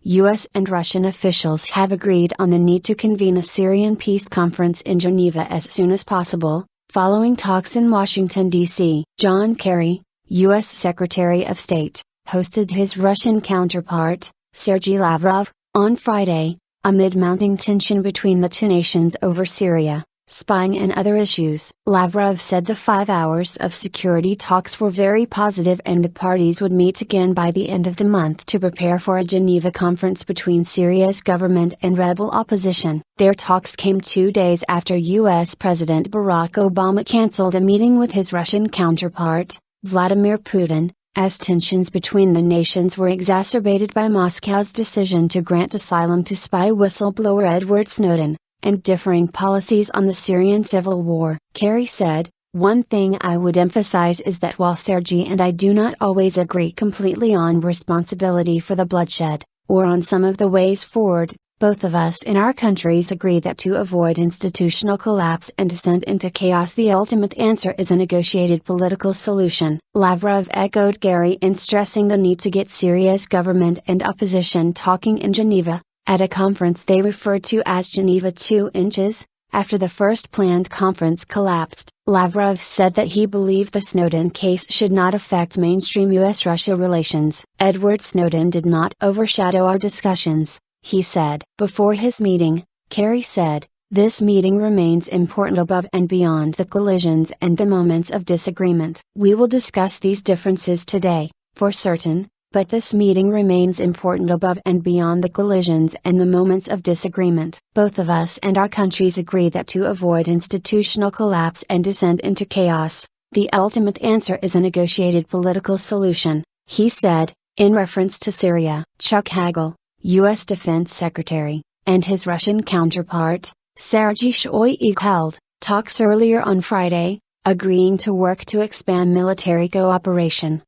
U.S. and Russian officials have agreed on the need to convene a Syrian peace conference in Geneva as soon as possible, following talks in Washington, D.C. John Kerry, U.S. Secretary of State, hosted his Russian counterpart, Sergey Lavrov, on Friday, amid mounting tension between the two nations over Syria, spying and other issues. Lavrov said the 5 hours of security talks were very positive and the parties would meet again by the end of the month to prepare for a Geneva conference between Syria's government and rebel opposition. Their talks came 2 days after U.S. President Barack Obama canceled a meeting with his Russian counterpart, Vladimir Putin, as tensions between the nations were exacerbated by Moscow's decision to grant asylum to spy whistleblower Edward Snowden, and differing policies on the Syrian civil war. Kerry said, "One thing I would emphasize is that while Sergey and I do not always agree completely on responsibility for the bloodshed, or on some of the ways forward, both of us in our countries agree that to avoid institutional collapse and descent into chaos the ultimate answer is a negotiated political solution." Lavrov echoed Kerry in stressing the need to get Syria's government and opposition talking in Geneva, at a conference they referred to as Geneva 2 inches, after the first planned conference collapsed. Lavrov said that he believed the Snowden case should not affect mainstream U.S.-Russia relations. "Edward Snowden did not overshadow our discussions," he said. Before his meeting, Kerry said, "This meeting remains important above and beyond the collisions and the moments of disagreement. We will discuss these differences today, for certain, but this meeting remains important above and beyond the collisions and the moments of disagreement. Both of us and our countries agree that to avoid institutional collapse and descent into chaos, the ultimate answer is a negotiated political solution," he said, in reference to Syria. Chuck Hagel, U.S. Defense Secretary, and his Russian counterpart, Sergey Shoigu, held talks earlier on Friday, agreeing to work to expand military cooperation.